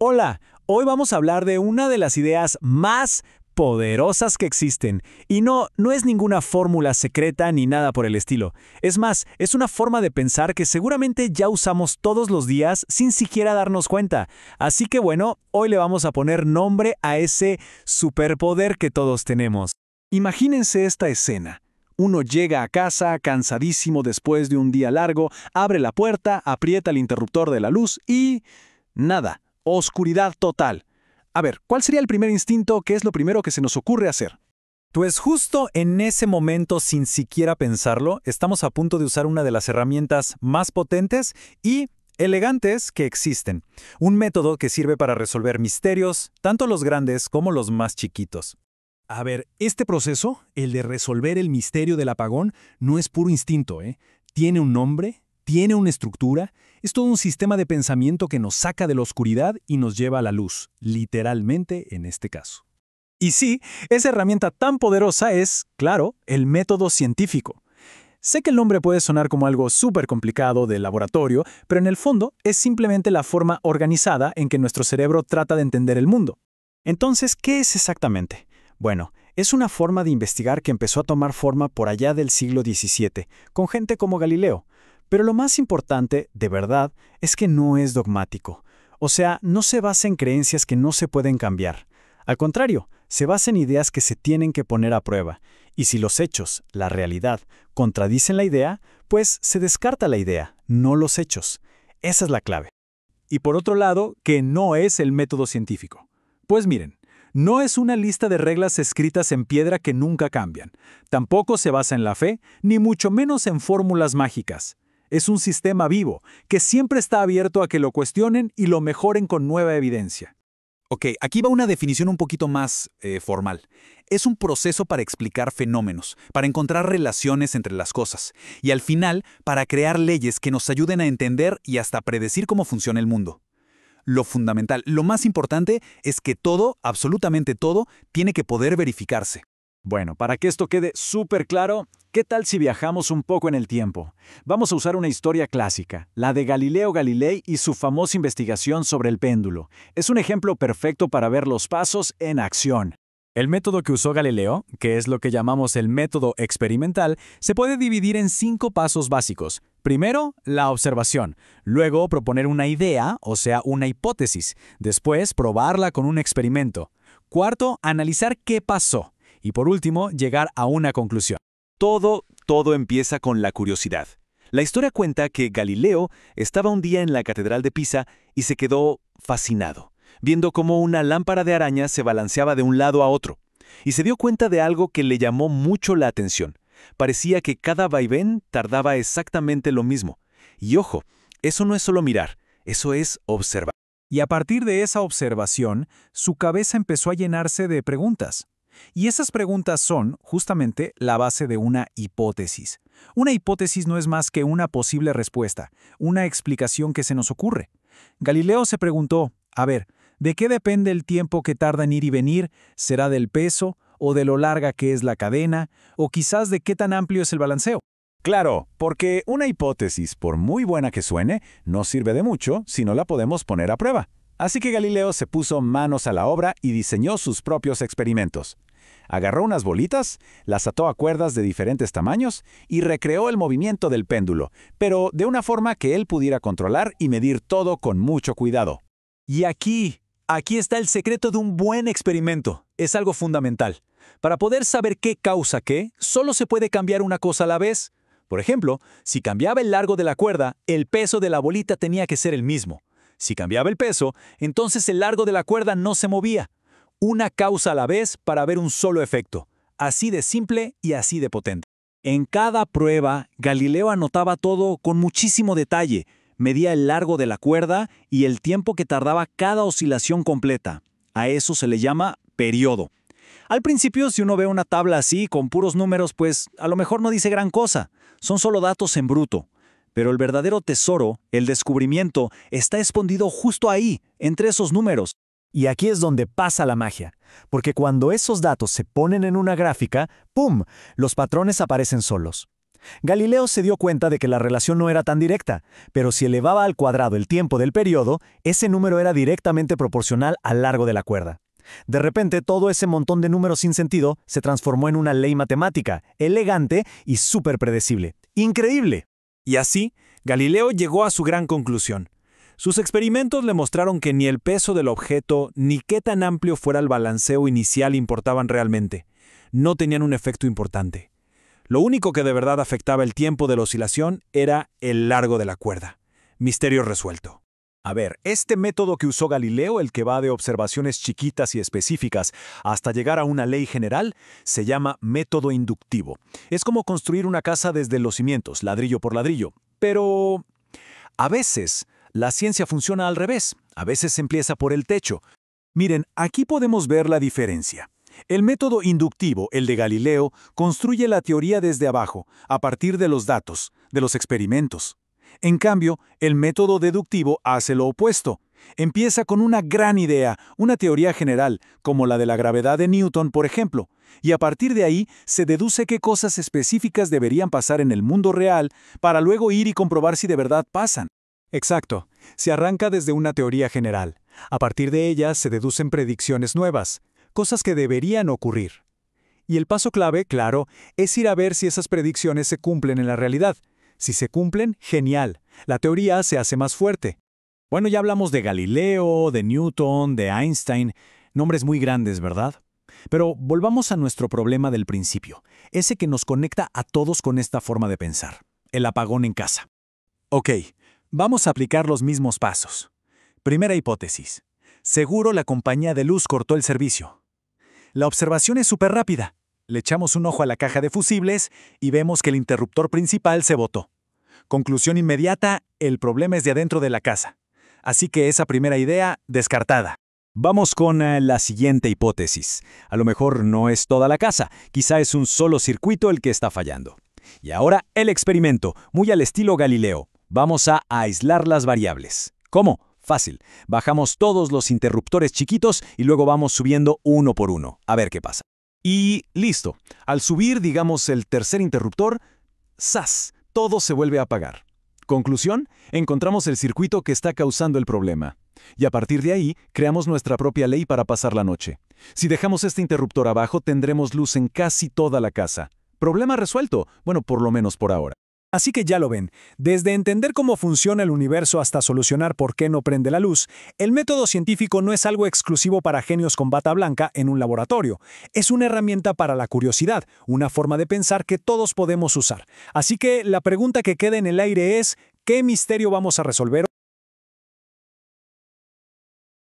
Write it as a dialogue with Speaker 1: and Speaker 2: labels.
Speaker 1: Hola, hoy vamos a hablar de una de las ideas más poderosas que existen. Y no es ninguna fórmula secreta ni nada por el estilo. Es más, es una forma de pensar que seguramente ya usamos todos los días sin siquiera darnos cuenta. Así que bueno, hoy le vamos a poner nombre a ese superpoder que todos tenemos.
Speaker 2: Imagínense esta escena. Uno llega a casa cansadísimo después de un día largo, abre la puerta, aprieta el interruptor de la luz y... nada. Oscuridad total. A ver, ¿cuál sería el primer instinto? ¿Qué es lo primero que se nos ocurre hacer?
Speaker 1: Pues justo en ese momento, sin siquiera pensarlo, estamos a punto de usar una de las herramientas más potentes y elegantes que existen. Un método que sirve para resolver misterios, tanto los grandes como los más chiquitos.
Speaker 2: A ver, este proceso, el de resolver el misterio del apagón, no es puro instinto, ¿eh? Tiene un nombre, tiene una estructura, es todo un sistema de pensamiento que nos saca de la oscuridad y nos lleva a la luz, literalmente en este caso.
Speaker 1: Y sí, esa herramienta tan poderosa es, claro, el método científico. Sé que el nombre puede sonar como algo súper complicado de laboratorio, pero en el fondo es simplemente la forma organizada en que nuestro cerebro trata de entender el mundo. Entonces, ¿qué es exactamente? Bueno, es una forma de investigar que empezó a tomar forma por allá del siglo XVII, con gente como Galileo. Pero lo más importante, de verdad, es que no es dogmático. O sea, no se basa en creencias que no se pueden cambiar. Al contrario, se basa en ideas que se tienen que poner a prueba. Y si los hechos, la realidad, contradicen la idea, pues se descarta la idea, no los hechos. Esa es la clave.
Speaker 2: Y por otro lado, que no es el método científico. Pues miren, no es una lista de reglas escritas en piedra que nunca cambian. Tampoco se basa en la fe, ni mucho menos en fórmulas mágicas. Es un sistema vivo, que siempre está abierto a que lo cuestionen y lo mejoren con nueva evidencia.
Speaker 3: Ok, aquí va una definición un poquito más formal. Es un proceso para explicar fenómenos, para encontrar relaciones entre las cosas, y al final, para crear leyes que nos ayuden a entender y hasta predecir cómo funciona el mundo. Lo fundamental, lo más importante, es que todo, absolutamente todo, tiene que poder verificarse.
Speaker 2: Bueno, para que esto quede súper claro, ¿qué tal si viajamos un poco en el tiempo? Vamos a usar una historia clásica, la de Galileo Galilei y su famosa investigación sobre el péndulo. Es un ejemplo perfecto para ver los pasos en acción.
Speaker 1: El método que usó Galileo, que es lo que llamamos el método experimental, se puede dividir en 5 pasos básicos. Primero, la observación. Luego, proponer una idea, o sea, una hipótesis. Después, probarla con un experimento. Cuarto, analizar qué pasó. Y por último, llegar a una conclusión.
Speaker 3: Todo empieza con la curiosidad. La historia cuenta que Galileo estaba un día en la Catedral de Pisa y se quedó fascinado, viendo cómo una lámpara de araña se balanceaba de un lado a otro. Y se dio cuenta de algo que le llamó mucho la atención. Parecía que cada vaivén tardaba exactamente lo mismo. Y ojo, eso no es solo mirar, eso es observar.
Speaker 2: Y a partir de esa observación, su cabeza empezó a llenarse de preguntas. Y esas preguntas son, justamente, la base de una hipótesis. Una hipótesis no es más que una posible respuesta, una explicación que se nos ocurre. Galileo se preguntó, a ver, ¿de qué depende el tiempo que tarda en ir y venir? ¿Será del peso, o de lo larga que es la cadena, o quizás de qué tan amplio es el balanceo?
Speaker 1: Claro, porque una hipótesis, por muy buena que suene, no sirve de mucho si no la podemos poner a prueba. Así que Galileo se puso manos a la obra y diseñó sus propios experimentos. Agarró unas bolitas, las ató a cuerdas de diferentes tamaños y recreó el movimiento del péndulo, pero de una forma que él pudiera controlar y medir todo con mucho cuidado.
Speaker 2: Y aquí está el secreto de un buen experimento. Es algo fundamental. Para poder saber qué causa qué, solo se puede cambiar una cosa a la vez. Por ejemplo, si cambiaba el largo de la cuerda, el peso de la bolita tenía que ser el mismo. Si cambiaba el peso, entonces el largo de la cuerda no se movía. Una causa a la vez para ver un solo efecto. Así de simple y así de potente. En cada prueba, Galileo anotaba todo con muchísimo detalle. Medía el largo de la cuerda y el tiempo que tardaba cada oscilación completa. A eso se le llama periodo. Al principio, si uno ve una tabla así, con puros números, pues a lo mejor no dice gran cosa. Son solo datos en bruto. Pero el verdadero tesoro, el descubrimiento, está escondido justo ahí, entre esos números. Y aquí es donde pasa la magia, porque cuando esos datos se ponen en una gráfica, ¡pum!, los patrones aparecen solos. Galileo se dio cuenta de que la relación no era tan directa, pero si elevaba al cuadrado el tiempo del periodo, ese número era directamente proporcional al largo de la cuerda. De repente, todo ese montón de números sin sentido se transformó en una ley matemática, elegante y súper predecible. ¡Increíble!
Speaker 3: Y así, Galileo llegó a su gran conclusión. Sus experimentos le mostraron que ni el peso del objeto ni qué tan amplio fuera el balanceo inicial importaban realmente. No tenían un efecto importante. Lo único que de verdad afectaba el tiempo de la oscilación era el largo de la cuerda. Misterio resuelto.
Speaker 2: A ver, este método que usó Galileo, el que va de observaciones chiquitas y específicas hasta llegar a una ley general, se llama método inductivo. Es como construir una casa desde los cimientos, ladrillo por ladrillo. Pero a veces la ciencia funciona al revés. A veces se empieza por el techo. Miren, aquí podemos ver la diferencia. El método inductivo, el de Galileo, construye la teoría desde abajo, a partir de los datos, de los experimentos. En cambio, el método deductivo hace lo opuesto. Empieza con una gran idea, una teoría general, como la de la gravedad de Newton, por ejemplo, y a partir de ahí se deduce qué cosas específicas deberían pasar en el mundo real para luego ir y comprobar si de verdad pasan. Exacto. Se arranca desde una teoría general. A partir de ella se deducen predicciones nuevas, cosas que deberían ocurrir. Y el paso clave, claro, es ir a ver si esas predicciones se cumplen en la realidad. Si se cumplen, genial. La teoría se hace más fuerte. Bueno, ya hablamos de Galileo, de Newton, de Einstein, nombres muy grandes, ¿verdad? Pero volvamos a nuestro problema del principio, ese que nos conecta a todos con esta forma de pensar, el apagón en casa. Ok, vamos a aplicar los mismos pasos. Primera hipótesis. Seguro la compañía de luz cortó el servicio. La observación es súper rápida. Le echamos un ojo a la caja de fusibles y vemos que el interruptor principal se botó. Conclusión inmediata, el problema es de adentro de la casa. Así que esa primera idea, descartada.
Speaker 3: Vamos con la siguiente hipótesis. A lo mejor no es toda la casa, quizá es un solo circuito el que está fallando. Y ahora el experimento, muy al estilo Galileo. Vamos a aislar las variables. ¿Cómo? Fácil. Bajamos todos los interruptores chiquitos y luego vamos subiendo uno por uno. A ver qué pasa. Y listo. Al subir, digamos, el tercer interruptor, ¡zas! Todo se vuelve a apagar. Conclusión, encontramos el circuito que está causando el problema. Y a partir de ahí, creamos nuestra propia ley para pasar la noche. Si dejamos este interruptor abajo, tendremos luz en casi toda la casa. Problema resuelto. Bueno, por lo menos por ahora.
Speaker 1: Así que ya lo ven, desde entender cómo funciona el universo hasta solucionar por qué no prende la luz, el método científico no es algo exclusivo para genios con bata blanca en un laboratorio. Es una herramienta para la curiosidad, una forma de pensar que todos podemos usar. Así que la pregunta que queda en el aire es, ¿qué misterio vamos a resolver?